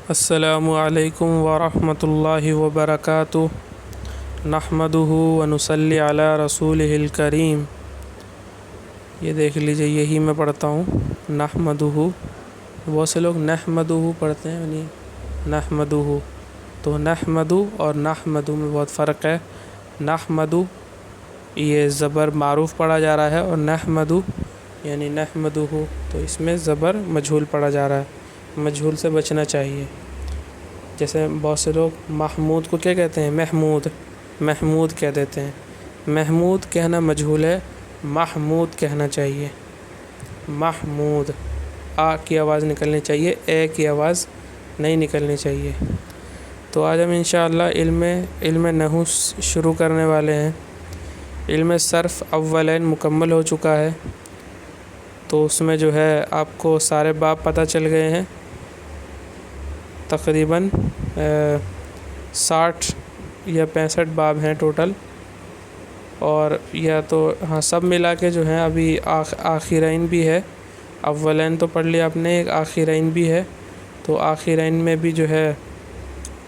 السلام علیکم ورحمۃ اللہ وبرکاتہ نحمدہ ونصلی علی رسولہ الکریم۔ یہ دیکھ لیجئے، یہی میں پڑھتا ہوں نحمدہ۔ بہت سے لوگ نحمدہ پڑھتے ہیں، یعنی نحمدہ، تو نحمدہ اور نحمدہ میں بہت فرق ہے۔ نحمدہ یہ زبر معروف پڑھا جا رہا ہے، اور نحمدہ یعنی نحمدہ تو اس میں زبر مجہول پڑھا جا رہا ہے۔ مجہول سے بچنا چاہیے۔ جیسے بہت سے لوگ محمود کو کیا کہتے ہیں؟ محمود کہہ دیتے ہیں۔ محمود کہنا مجہول ہے، محمود کہنا چاہیے۔ محمود، آ کی آواز نکلنی چاہیے، اے کی آواز نہیں نکلنی چاہیے۔ تو آج ہم انشاءاللہ علم نحو شروع کرنے والے ہیں۔ علم صرف اولین مکمل ہو چکا ہے، تو اس میں جو ہے آپ کو سارے باب پتہ چل گئے ہیں۔ تقریباً 60 یا 65 باب ہیں ٹوٹل، اور یا تو سب ملا کے جو ہیں ابھی آخرین بھی ہے۔ اولین تو پڑھ لیا آپ نے، ایک آخرین بھی ہے۔ تو آخرین میں بھی جو ہے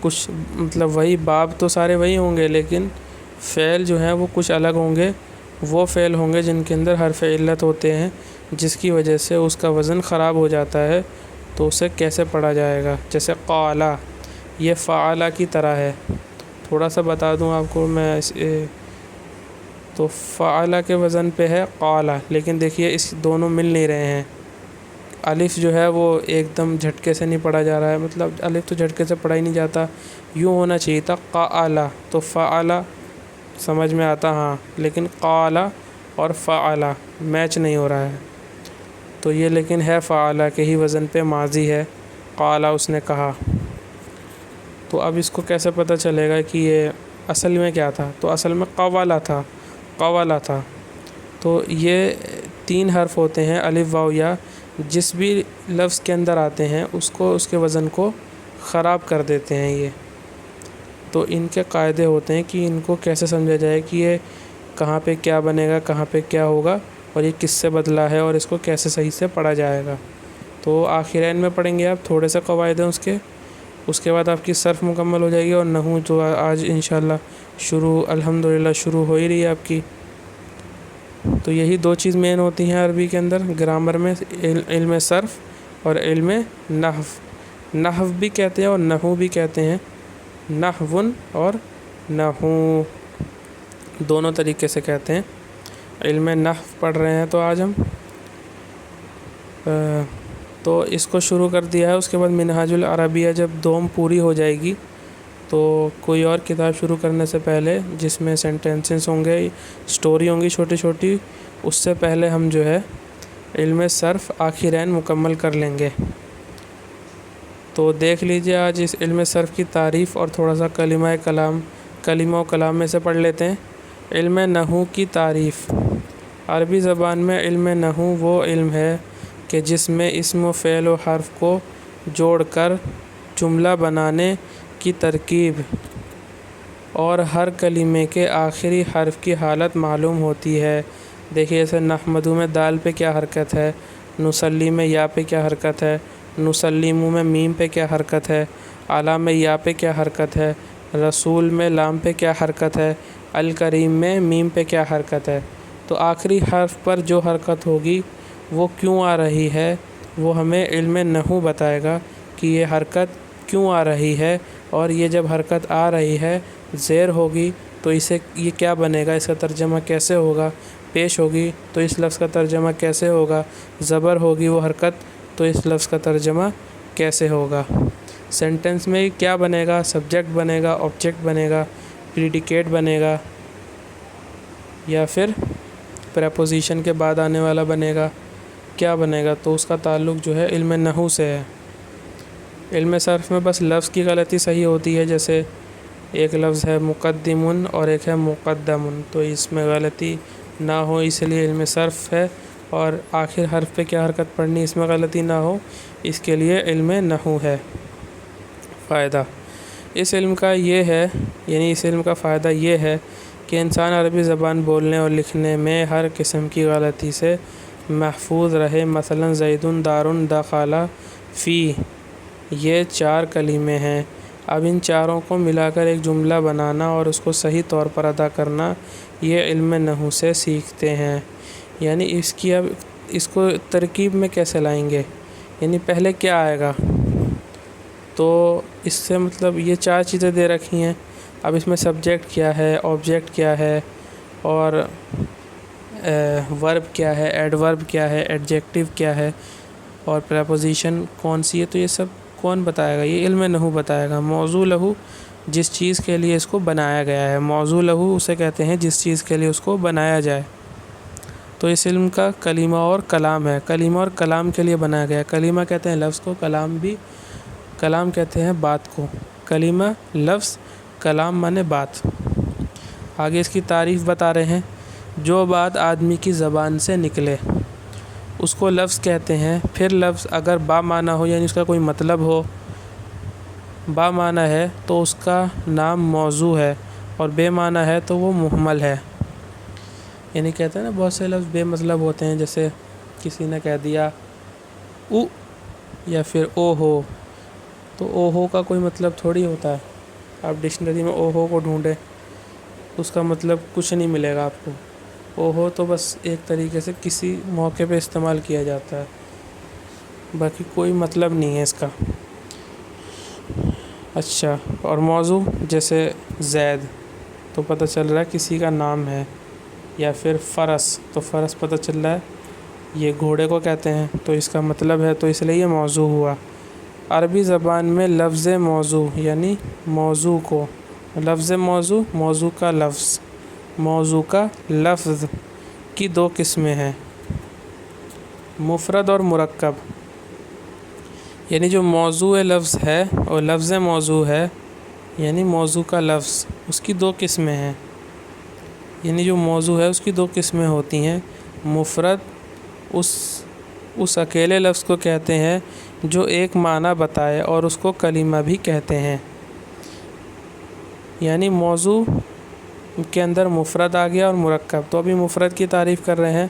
کچھ مطلب وہی باب تو سارے وہی ہوں گے، لیکن فعل جو ہیں وہ کچھ الگ ہوں گے۔ وہ فعل ہوں گے جن کے اندر حرف علت ہوتے ہیں، جس کی وجہ سے اس کا وزن خراب ہو جاتا ہے۔ تو اسے کیسے پڑھا جائے گا؟ جیسے قال، یہ فعل کی طرح ہے۔ تھوڑا سا بتا دوں آپ کو میں، تو فعل کے وزن پہ ہے قال، لیکن دیکھیے اس دونوں مل نہیں رہے ہیں۔ الف جو ہے وہ ایک دم جھٹکے سے نہیں پڑھا جا رہا ہے، مطلب الف تو جھٹکے سے پڑھا ہی نہیں جاتا، یوں ہونا چاہیے تھا قال، تو فعل سمجھ میں آتا ہاں، لیکن قال اور فعل میچ نہیں ہو رہا ہے۔ تو یہ لیکن ہے فعل کے ہی وزن پہ ماضی ہے، قال اس نے کہا۔ تو اب اس کو کیسے پتہ چلے گا کہ یہ اصل میں کیا تھا؟ تو اصل میں قولا تھا۔ تو یہ 3 حرف ہوتے ہیں، الف واو یا، جس بھی لفظ کے اندر آتے ہیں اس کو، اس کے وزن کو خراب کر دیتے ہیں یہ۔ تو ان کے قاعدے ہوتے ہیں کہ ان کو کیسے سمجھا جائے کہ یہ کہاں پہ کیا بنے گا، کہاں پہ کیا ہوگا، اور یہ کس سے بدلا ہے، اور اس کو کیسے صحیح سے پڑھا جائے گا۔ تو آخرین میں پڑھیں گے آپ، تھوڑے سے قواعد ہیں اس کے بعد آپ کی صرف مکمل ہو جائے گی، اور نحو تو آج انشاءاللہ الحمدللہ شروع ہو ہی رہی ہے آپ کی۔ تو یہی 2 چیز مین ہوتی ہیں عربی کے اندر، گرامر میں، علم صرف اور علم نحو۔ نحو بھی کہتے ہیں اور نحو بھی کہتے ہیں، نحون اور نحو دونوں طریقے سے کہتے ہیں۔ علم نحو پڑھ رہے ہیں تو آج ہم تو اس کو شروع کر دیا ہے۔ اس کے بعد منہاج العربیہ جب دوم پوری ہو جائے گی تو کوئی اور کتاب شروع کرنے سے پہلے، جس میں سینٹینسز ہوں گے، سٹوری ہوں گی چھوٹی چھوٹی، اس سے پہلے ہم جو ہے علم صرف آخرین مکمل کر لیں گے۔ تو دیکھ لیجئے آج اس علم صرف کی تعریف، اور تھوڑا سا کلمہ و کلام میں سے پڑھ لیتے ہیں۔ علم نحو کی تعریف۔ عربی زبان میں علم نحو وہ علم ہے کہ جس میں اسم و فعل و حرف کو جوڑ کر جملہ بنانے کی ترکیب اور ہر کلمے کے آخری حرف کی حالت معلوم ہوتی ہے۔ دیکھیے جیسے نحمدہ میں دال پہ کیا حرکت ہے، نصلی میں یا پہ کیا حرکت ہے، نسلم میں میم پہ کیا حرکت ہے، اعلیٰ میں یا پہ کیا حرکت ہے، رسول میں لام پہ کیا حرکت ہے، الکریم میں میم پہ کیا حرکت ہے۔ تو آخری حرف پر جو حرکت ہوگی وہ کیوں آ رہی ہے، وہ ہمیں علم نحو بتائے گا کہ یہ حرکت کیوں آ رہی ہے، اور یہ جب حرکت آ رہی ہے زیر ہوگی تو اسے یہ کیا بنے گا، اس کا ترجمہ کیسے ہوگا، پیش ہوگی تو اس لفظ کا ترجمہ کیسے ہوگا، زبر ہوگی وہ حرکت تو اس لفظ کا ترجمہ کیسے ہوگا۔ سینٹنس میں کیا بنے گا، سبجیکٹ بنے گا، آبجیکٹ بنے گا، پریڈیکیٹ بنے گا، یا پھر پریپوزیشن کے بعد آنے والا بنے گا، کیا بنے گا۔ تو اس کا تعلق جو ہے علم نحو سے ہے۔ علم صرف میں بس لفظ کی غلطی صحیح ہوتی ہے، جیسے ایک لفظ ہے مقدمن اور ایک ہے مقدمن، تو اس میں غلطی نہ ہو اس لیے علم صرف ہے، اور آخر حرف پہ کیا حرکت پڑھنی اس میں غلطی نہ ہو، اس کے لیے علم نحو ہے۔ فائدہ اس علم کا یہ ہے، یعنی اس علم کا فائدہ یہ ہے کہ انسان عربی زبان بولنے اور لکھنے میں ہر قسم کی غلطی سے محفوظ رہے۔ مثلا زید دار دخل فی، یہ 4 کلمے ہیں۔ اب ان چاروں کو ملا کر ایک جملہ بنانا اور اس کو صحیح طور پر ادا کرنا یہ علم نحو سے سیکھتے ہیں۔ یعنی اب اس کو ترکیب میں کیسے لائیں گے، یعنی پہلے کیا آئے گا، تو اس سے مطلب یہ 4 چیزیں دے رکھی ہیں۔ اب اس میں سبجیکٹ کیا ہے، آبجیکٹ کیا ہے، اور ورب کیا ہے، ایڈورب کیا ہے، ایڈجیکٹیو کیا ہے، اور پریپوزیشن کون سی ہے، تو یہ سب کون بتائے گا، یہ علم نحو بتائے گا۔ موضوع لہو جس چیز کے لیے اس کو بنایا گیا ہے، موضوع لہو اسے کہتے ہیں جس چیز کے لیے اس کو بنایا جائے۔ تو اس علم کا کلمہ اور کلام ہے، کلمہ اور کلام کے لیے بنایا گیا ہے۔ کلمہ کہتے ہیں لفظ کو، کلام کہتے ہیں بات کو۔ کلمہ لفظ، کلام مانے بات۔ آگے اس کی تعریف بتا رہے ہیں، جو بات آدمی کی زبان سے نکلے اس کو لفظ کہتے ہیں۔ پھر لفظ اگر با معنی ہو، یعنی اس کا کوئی مطلب ہو، با معنی ہے تو اس کا نام موضوع ہے، اور بے معنی ہے تو وہ مہمل ہے۔ یعنی کہتے ہیں نا بہت سے لفظ بے مطلب ہوتے ہیں، جیسے کسی نے کہہ دیا او یا پھر او ہو، تو او ہو کا کوئی مطلب تھوڑی ہوتا ہے۔ آپ ڈکشنری میں او ہو کو ڈھونڈیں، اس کا مطلب کچھ نہیں ملے گا آپ کو۔ او ہو تو بس ایک طریقے سے کسی موقع پہ استعمال کیا جاتا ہے، باقی کوئی مطلب نہیں ہے اس کا۔ اچھا، اور موضوع جیسے زید تو پتہ چل رہا ہے کسی کا نام ہے، یا پھر فرس تو فرس پتہ چل رہا ہے یہ گھوڑے کو کہتے ہیں، تو اس کا مطلب ہے، تو اس لیے یہ موضوع ہوا۔ عربی زبان میں لفظ موضوع یعنی موضوع کو، لفظ موضوع، موضوع کا لفظ کی 2 قسمیں ہیں، مفرد اور مرکب۔ یعنی جو موضوع لفظ ہے اور لفظ موضوع ہے، یعنی موضوع کا لفظ، اس کی 2 قسمیں ہیں۔ یعنی جو موضوع ہے اس کی 2 قسمیں ہوتی ہیں۔ مفرد اس اکیلے لفظ کو کہتے ہیں جو ایک معنی بتائے، اور اس کو کلمہ بھی کہتے ہیں۔ یعنی موضوع کے اندر مفرد آ گیا اور مرکب، تو ابھی مفرد کی تعریف کر رہے ہیں۔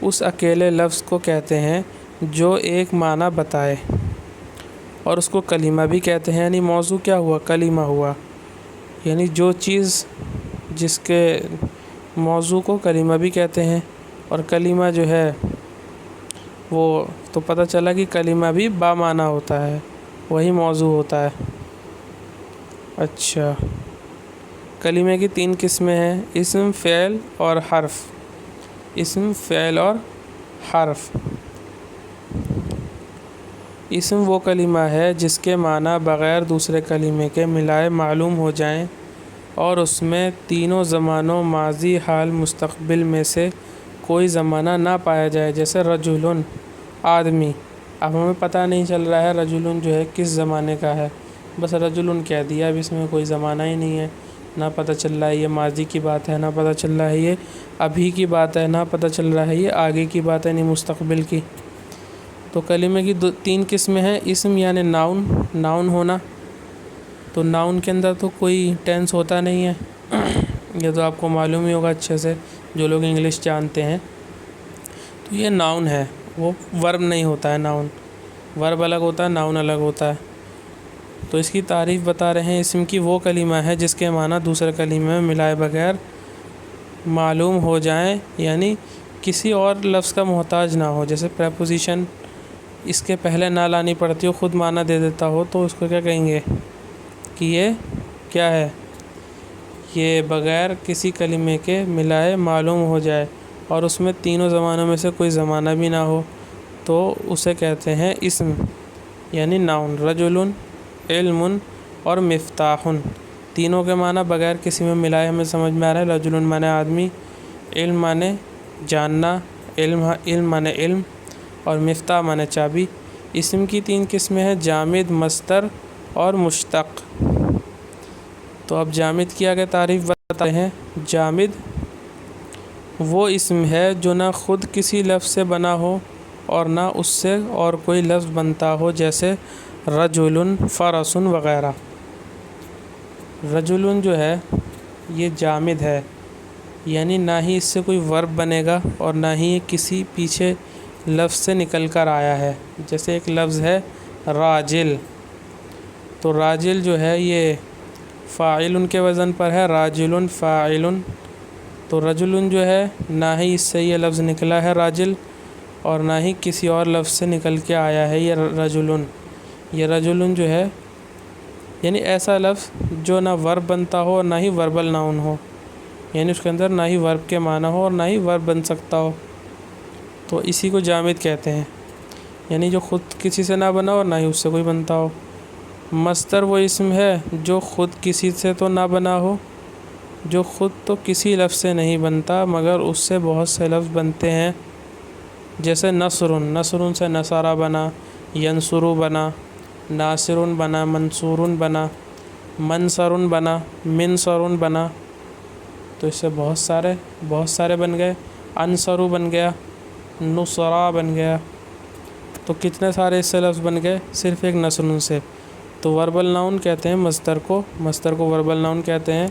اس اکیلے لفظ کو کہتے ہیں جو ایک معنی بتائے، اور اس کو کلمہ بھی کہتے ہیں۔ یعنی موضوع کیا ہوا، کلمہ ہوا، یعنی جو چیز جس کے موضوع کو کلمہ بھی کہتے ہیں، اور کلمہ جو ہے وہ تو پتہ چلا کہ کلمہ بھی با معنی ہوتا ہے، وہی موضوع ہوتا ہے۔ اچھا، کلمے کی 3 قسمیں ہیں، اسم، فعل اور حرف۔ اسم، فعل اور حرف۔ اسم وہ کلمہ ہے جس کے معنی بغیر دوسرے کلمے کے ملائے معلوم ہو جائیں، اور اس میں تینوں زمانوں ماضی، حال، مستقبل میں سے کوئی زمانہ نہ پایا جائے۔ جیسے رجلن، آدمی، اب ہمیں پتہ نہیں چل رہا ہے رجلن جو ہے کس زمانے کا ہے، بس رجلن کہہ دیا، اب اس میں کوئی زمانہ ہی نہیں ہے، نہ پتہ چل رہا ہے یہ ماضی کی بات ہے، نہ پتہ چل رہا ہے یہ ابھی کی بات ہے، نہ پتہ چل رہا ہے یہ آگے کی بات ہے، یعنی مستقبل کی۔ تو کلمے کی 3 قسمیں ہیں۔ اسم یعنی ناؤن ہونا، تو ناؤن کے اندر تو کوئی ٹینس ہوتا نہیں ہے، یہ تو آپ کو معلوم ہی ہوگا اچھے سے جو لوگ انگلش جانتے ہیں۔ تو یہ ناؤن ہے، وہ ورب نہیں ہوتا ہے، ناؤن ورب الگ ہوتا ہے، ناؤن الگ ہوتا ہے۔ تو اس کی تعریف بتا رہے ہیں، اسم کی وہ کلمہ ہے جس کے معنی دوسرے کلمے میں ملائے بغیر معلوم ہو جائیں، یعنی کسی اور لفظ کا محتاج نہ ہو۔ جیسے پریپوزیشن اس کے پہلے نہ لانی پڑتی ہو، خود معنی دے دیتا ہو، تو اس کو کیا کہیں گے کہ یہ کیا ہے، یہ بغیر کسی کلمے کے ملائے معلوم ہو جائے، اور اس میں تینوں زمانوں میں سے کوئی زمانہ بھی نہ ہو، تو اسے کہتے ہیں اسم یعنی ناؤن۔ رجل، علم اور مفتاح، تینوں کے معنی بغیر کسی میں ملائے ہمیں سمجھ میں آ رہا ہے۔ رجل مانے آدمی، علم مانے جاننا، علم مانے علم، اور مفتاح مانے چابی۔ اسم کی 3 قسمیں ہیں، جامد، مصدر اور مشتق۔ تو اب جامد کی آگے تعریف بتاتے ہیں۔ جامد وہ اسم ہے جو نہ خود کسی لفظ سے بنا ہو اور نہ اس سے اور کوئی لفظ بنتا ہو، جیسے رجل، فرس وغیرہ۔ رجل جو ہے یہ جامد ہے، یعنی نہ ہی اس سے کوئی ورب بنے گا اور نہ ہی یہ کسی پیچھے لفظ سے نکل کر آیا ہے۔ جیسے ایک لفظ ہے راجل، تو راجل جو ہے یہ فاعل کے وزن پر ہے، راجل فاعل. تو رجل جو ہے نہ ہی اس سے یہ لفظ نکلا ہے راجل، اور نہ ہی کسی اور لفظ سے نکل کے آیا ہے یہ رجل. یہ رجل جو ہے یعنی ایسا لفظ جو نہ ورب بنتا ہو اور نہ ہی وربل ناؤن ہو، یعنی اس کے اندر نہ ہی ورب کے معنی ہو اور نہ ہی ورب بن سکتا ہو، تو اسی کو جامد کہتے ہیں. یعنی جو خود کسی سے نہ بنا ہو اور نہ ہی اس سے کوئی بنتا ہو. مصدر وہ اسم ہے جو خود کسی سے تو نہ بنا ہو، جو خود تو کسی لفظ سے نہیں بنتا مگر اس سے بہت سے لفظ بنتے ہیں. جیسے نصر، نصر سے نصارہ بنا، ینصر بنا، ناصر بنا، منصور بنا، منصر بنا، منصر بنا. تو اس سے بہت سارے بن گئے. انصر بن گیا، نصرا بن گیا. تو کتنے سارے اس سے لفظ بن گئے صرف ایک نصر سے. تو وربل ناؤن کہتے ہیں مصدر کو وربل ناؤن کہتے ہیں.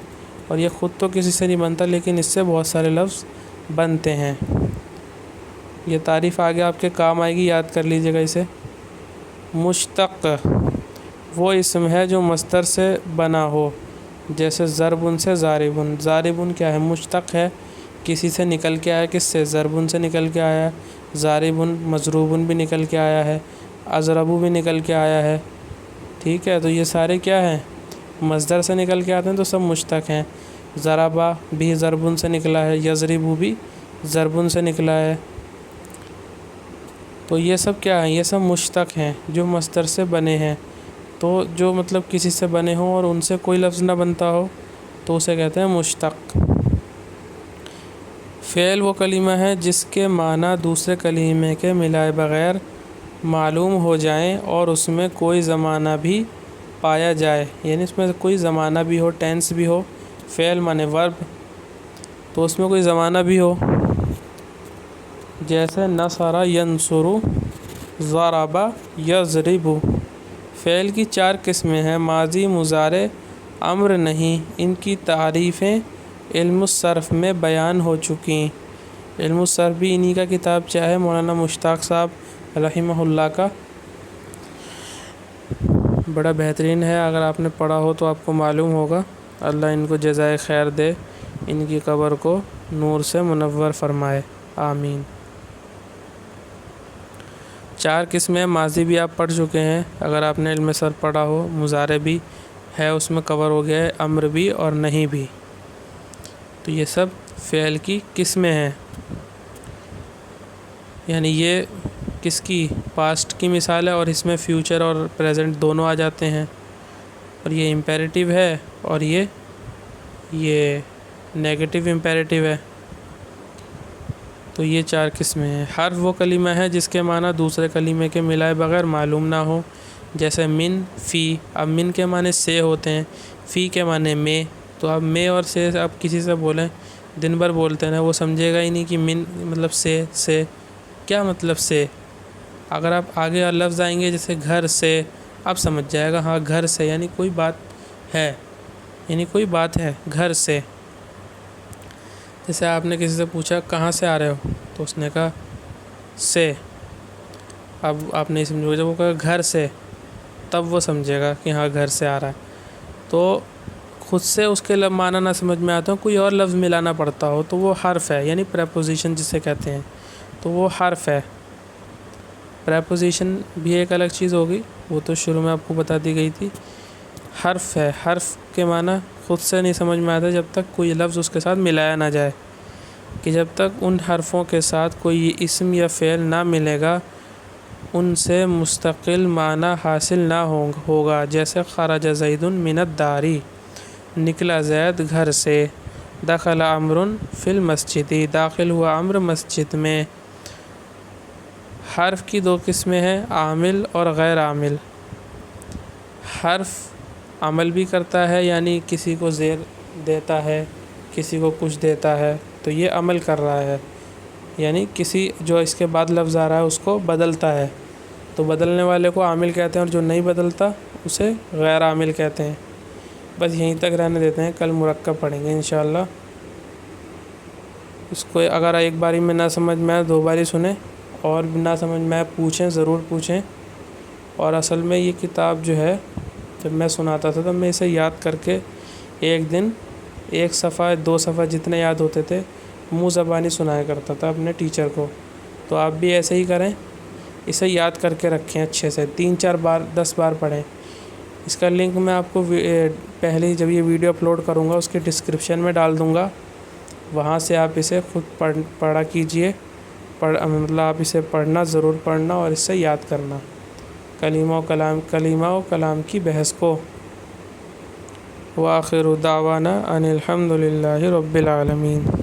اور یہ خود تو کسی سے نہیں بنتا لیکن اس سے بہت سارے لفظ بنتے ہیں. یہ تعریف آگے آپ کے کام آئے گی، یاد کر لیجیے گا اسے. مشتق وہ اسم ہے جو مصدر سے بنا ہو، جیسے ضربن سے ضاربن. ضاربن کیا ہے؟ مشتق ہے، کسی سے نکل کے آیا. کس سے؟ ضربن سے نکل کے آیا. ضاربن مضروبن بھی نکل کے آیا ہے، اضربو بھی نکل کے آیا ہے. ٹھیک ہے، تو یہ سارے کیا ہیں؟ مصدر سے نکل کے آتے ہیں، تو سب مشتق ہیں. ضربا بھی ضربن سے نکلا ہے، یضربو بھی ضربن سے نکلا ہے. تو یہ سب کیا ہیں؟ یہ سب مشتق ہیں جو مصدر سے بنے ہیں. تو جو مطلب کسی سے بنے ہوں اور ان سے کوئی لفظ نہ بنتا ہو تو اسے کہتے ہیں مشتق. فعل وہ کلمہ ہے جس کے معنی دوسرے کلمے کے ملائے بغیر معلوم ہو جائیں اور اس میں کوئی زمانہ بھی پایا جائے. یعنی اس میں کوئی زمانہ بھی ہو، ٹینس بھی ہو. فعل مانے ورب، تو اس میں کوئی زمانہ بھی ہو. جیسے نصر ینصر، ضرب یضرب. فعل کی 4 قسمیں ہیں، ماضی، مضارع، امر نہیں. ان کی تعریفیں علم الصرف میں بیان ہو چکی. علم الصرف بھی انہی کا کتاب چاہے مولانا مشتاق صاحب رحمہ اللہ کا، بڑا بہترین ہے. اگر آپ نے پڑھا ہو تو آپ کو معلوم ہوگا. اللہ ان کو جزائے خیر دے، ان کی قبر کو نور سے منور فرمائے، آمین. 4 قسمیں، ماضی بھی آپ پڑھ چکے ہیں اگر آپ نے علم صرف پڑھا ہو. مضارع بھی ہے، اس میں کور ہو گیا ہے. امر بھی اور نہیں بھی. تو یہ سب فعل کی قسمیں ہیں. یعنی یہ کس کی؟ پاسٹ کی مثال ہے، اور اس میں فیوچر اور پریزنٹ دونوں آ جاتے ہیں. اور یہ امپیریٹیو ہے اور یہ نیگیٹو امپیریٹیو ہے. تو یہ 4 قسمیں ہیں. حرف وہ کلمہ ہے جس کے معنی دوسرے کلمے کے ملائے بغیر معلوم نہ ہو. جیسے من، فی. اب من کے معنی سے ہوتے ہیں، فی کے معنی میں. تو اب میں اور سے اب کسی سے بولیں، دن بھر بولتے ہیں نا، وہ سمجھے گا ہی نہیں کہ من مطلب سے کیا مطلب سے. اگر آپ آگے لفظ آئیں گے جیسے گھر سے، اب سمجھ جائے گا ہاں گھر سے یعنی کوئی بات ہے گھر سے. جیسے آپ نے کسی سے پوچھا کہاں سے آ رہے ہو، تو اس نے کہا سے. اب آپ نے سمجھا، جب وہ کہا گھر سے، تب وہ سمجھے گا کہ ہاں گھر سے آ رہا ہے. تو خود سے اس کے معنی نہ سمجھ میں آتا ہو، کوئی اور لفظ ملانا پڑتا ہو تو وہ حرف ہے، یعنی پریپوزیشن جسے کہتے ہیں. تو وہ حرف ہے. پریپوزیشن بھی ایک الگ چیز ہوگی، وہ تو شروع میں آپ کو بتا دی گئی تھی. حرف ہے. حرف کے معنی خود سے نہیں سمجھ میں آتا جب تک کوئی لفظ اس کے ساتھ ملایا نہ جائے. کہ جب تک ان حرفوں کے ساتھ کوئی اسم یا فعل نہ ملے گا ان سے مستقل معنی حاصل نہ ہوگا. جیسے خرج زید من الدار، نکلا زید گھر سے. دخل عمرو فی المسجد، داخل ہوا عمرو مسجد میں. حرف کی 2 قسمیں ہیں، عامل اور غیر عامل. حرف عمل بھی کرتا ہے، یعنی کسی کو زیر دیتا ہے، کسی کو کچھ دیتا ہے، تو یہ عمل کر رہا ہے. یعنی کسی جو اس کے بعد لفظ آ رہا ہے اس کو بدلتا ہے، تو بدلنے والے کو عامل کہتے ہیں، اور جو نہیں بدلتا اسے غیر عامل کہتے ہیں. بس یہیں تک رہنے دیتے ہیں، کل مرکب پڑھیں گے انشاءاللہ. اس کو اگر ایک باری میں نہ سمجھ میں آئے 2 باری سنیں، اور نہ سمجھ میں آئے پوچھیں، ضرور پوچھیں. اور اصل میں یہ کتاب جو ہے جب میں سناتا تھا تب میں اسے یاد کر کے ایک دن 1 صفحہ 2 صفحہ جتنے یاد ہوتے تھے منہ زبانی سنایا کرتا تھا اپنے ٹیچر کو. تو آپ بھی ایسے ہی کریں, اسے یاد کر کے رکھیں اچھے سے, 3-4 بار 10 بار پڑھیں. اس کا لنک میں آپ کو پہلے جب یہ ویڈیو اپلوڈ کروں گا اس کے ڈسکرپشن میں ڈال دوں گا, وہاں سے آپ اسے خود پڑھا کیجئے. مطلب آپ اسے پڑھنا, ضرور پڑھنا اور اس سے یاد کرنا کلمہ و کلام کی بحث کو. وآخر دعوانا ان الحمد للہ رب العالمین.